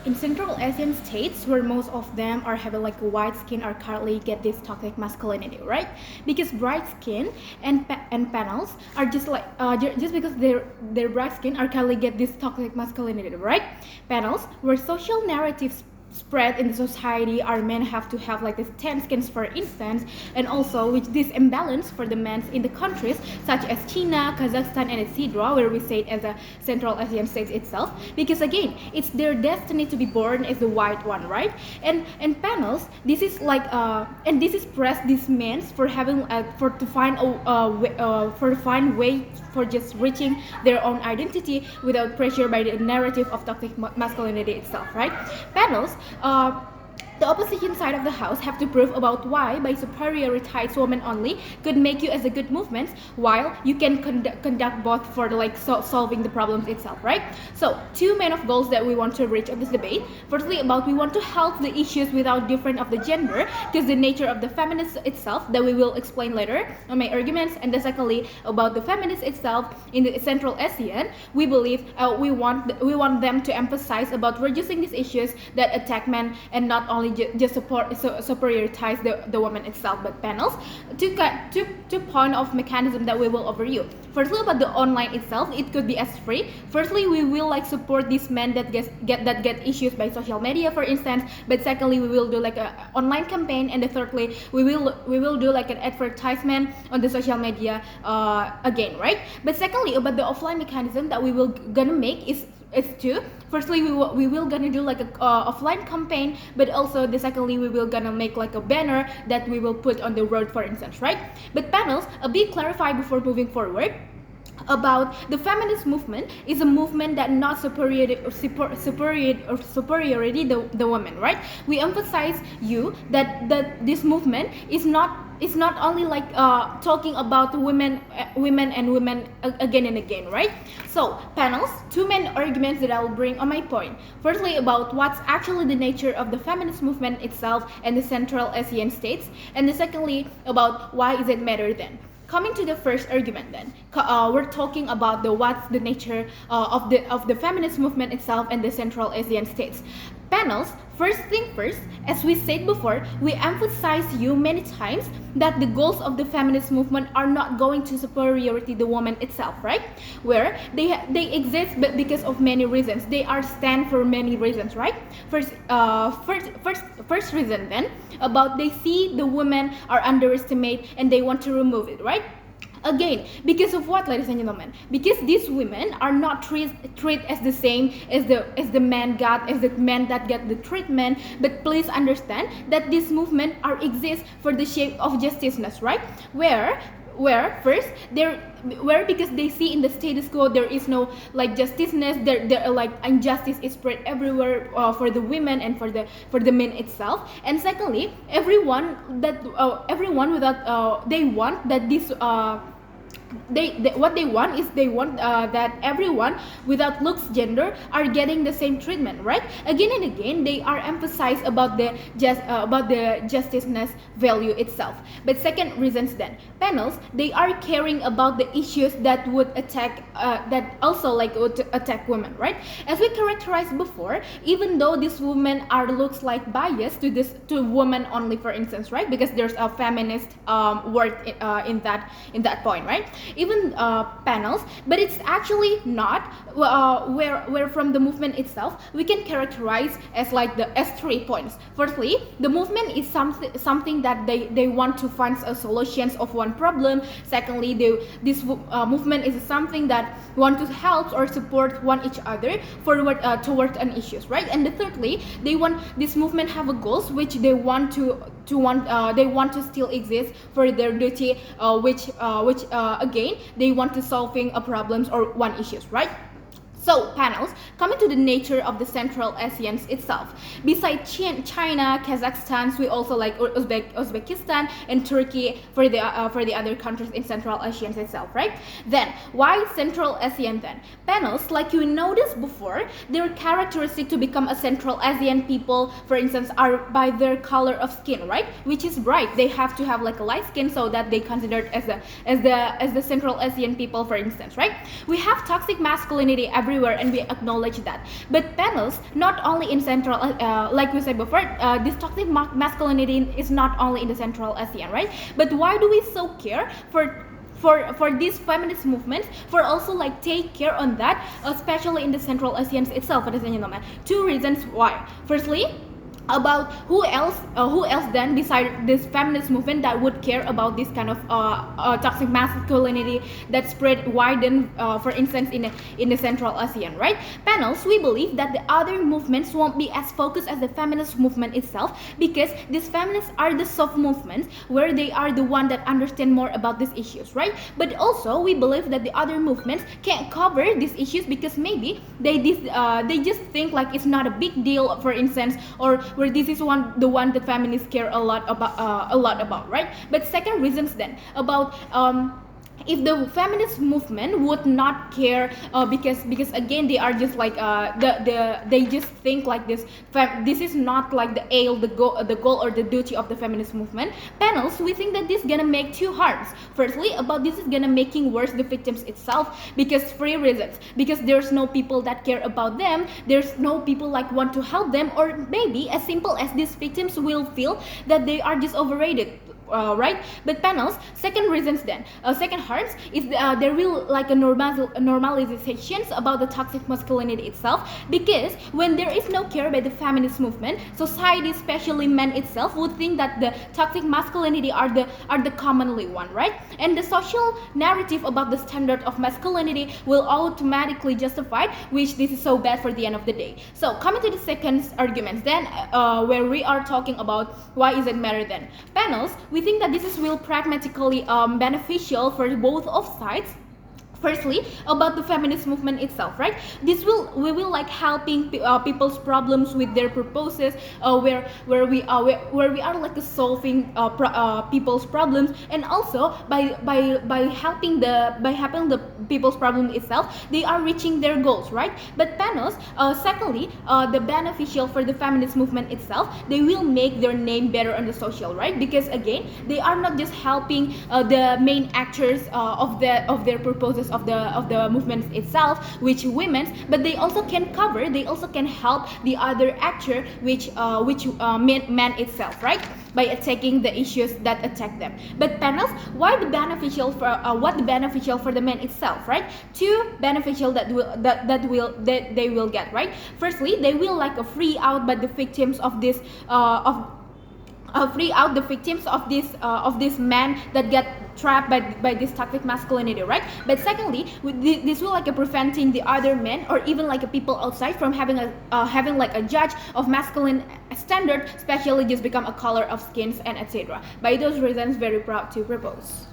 in Central Asian states, where most of them are having like a white skin, are currently get this toxic masculinity, right? Because bright skin and panels are just like just because their bright skin are currently get this toxic masculinity, right? Panels where social narratives spread in the society, our men have to have like this tan skins, for instance, and also with this imbalance for the men in the countries such as China, Kazakhstan, and etc., where we say it as a Central Asian states itself, because again it's their destiny to be born as the white one, right? And panels, this is like and this is press these men for having for to find for find way for just reaching their own identity without pressure by the narrative of toxic masculinity itself, right? Panels, the opposition side of the house have to prove about why by superioritize women only could make you as a good movement, while you can conduct both for the like solving the problems itself, right? So two main of goals that we want to reach of this debate. Firstly, about we want to help the issues without different of the gender, because the nature of the feminist itself that we will explain later on my arguments. And then secondly, about the feminist itself in the Central Asian, we believe we want them to emphasize about reducing these issues that attack men and not only just superioritize the woman itself, but panels. Two point of mechanism that we will overview. Firstly, about the online itself, it could be as free. Firstly, we will like support these men that get issues by social media, for instance. But secondly, we will do like a online campaign, and thirdly, we will do like an advertisement on the social media again, right? But secondly, about the offline mechanism that we will gonna make is two. Firstly, we will gonna do like a offline campaign, but also the secondly we will gonna make like a banner that we will put on the road, for instance, right? But panels, a bit clarify before moving forward about the feminist movement is a movement that not superiority the woman, right? We emphasize you that this movement is not only like talking about women again and again, right? So panels, two main arguments that I will bring on my point. Firstly, about what's actually the nature of the feminist movement itself and the Central Asian states, and the secondly about why is it matter then. Coming to the first argument then, we're talking about what's the nature of the feminist movement itself and the Central Asian states. Panels, first thing first, as we said before, we emphasize you many times that the goals of the feminist movement are not going to superiority the woman itself, right? Where they exist, but because of many reasons. They are stand for many reasons, right? First reason then, about they see the women are underestimated and they want to remove it, right? Again, because of what, ladies and gentlemen? Because these women are not treated as the same as the men that get the treatment. But please understand that this movement exists for the shape of justiceness, right? Where first where because they see in the status quo there is no like justiceness, there like injustice is spread everywhere for the women and for the men itself. And secondly, everyone without they want that this what they want is that everyone without looks gender are getting the same treatment, right? Again and again they are emphasized about the justiceness value itself. But second reasons then, panels, they are caring about the issues that would attack would attack women, right? As we characterized before, even though these women are looks like biased to women only, for instance, right? Because there's a feminist word in that point, right? Even panels, but it's actually not where from the movement itself we can characterize as like the S3 points. Firstly, the movement is something that they want to find a solutions of one problem. Secondly, this movement is something that want to help or support one each other forward towards an issues, right? And thirdly, they want this movement have a goals which they want to still exist for their duty, which again they want to solving a problems or one issues, right? So panels, coming to the nature of the Central Asians itself. Besides China, Kazakhstan, we also like Uzbekistan and Turkey for the other countries in Central Asians itself, right? Then why Central Asian then? Panels, like you noticed before, their characteristic to become a Central Asian people, for instance, are by their color of skin, right? Which is bright. They have to have like a light skin so that they considered as the Central Asian people, for instance, right? We have toxic masculinity everywhere everywhere, and we acknowledge that. But panels, not only in Central, like we said before, this toxic masculinity is not only in the Central ASEAN, right? But why do we so care for this feminist movement, for also like take care on that, especially in the Central ASEAN itself, ladies and gentlemen? Two reasons why. Firstly, about who else then beside this feminist movement that would care about this kind of toxic masculinity that spread widen, for instance, in the Central ASEAN, right? Panels, we believe that the other movements won't be as focused as the feminist movement itself, because these feminists are the soft movements where they are the one that understand more about these issues, right? But also we believe that the other movements can't cover these issues because maybe they just think like it's not a big deal, for instance, or where this is the one that feminists care a lot about, right? But second reasons then about if the feminist movement would not care, because again they are just like they just think like this is not like the goal or the duty of the feminist movement. Panels, we think that this is gonna make two harms. Firstly, about this is gonna making worse the victims itself, because three reasons: because there's no people that care about them, there's no people like want to help them, or maybe as simple as these victims will feel that they are just overrated. Right? But panels, second reasons then, second harms is there will like a normalizations about the toxic masculinity itself, because when there is no care by the feminist movement, society, especially men itself, would think that the toxic masculinity are the commonly one, right? And the social narrative about the standard of masculinity will automatically justify, which this is so bad for the end of the day. So coming to the second argument then, where we are talking about why is it matter then. Panels, we think that this is real pragmatically beneficial for both of sides. Firstly, about the feminist movement itself, right? We will like helping people's problems with their purposes, where we are like solving people's problems, and also by helping the people's problem itself, they are reaching their goals, right? But panels, secondly, the beneficial for the feminist movement itself, they will make their name better on the social, right? Because again, they are not just helping the main actors of their purposes of the movement itself, which women, but they also can help the other actor, which man itself, right? By attacking the issues that attack them. But panels, what the beneficial for the men itself, right? Two beneficial that they will get, right? Firstly, they will like free out by the victims of this free out the victims of this man that get trapped by this toxic masculinity, right? But secondly, this will like preventing the other men or even like people outside from having like a judge of masculine standard, especially just become a color of skins and etc. By those reasons, very proud to propose.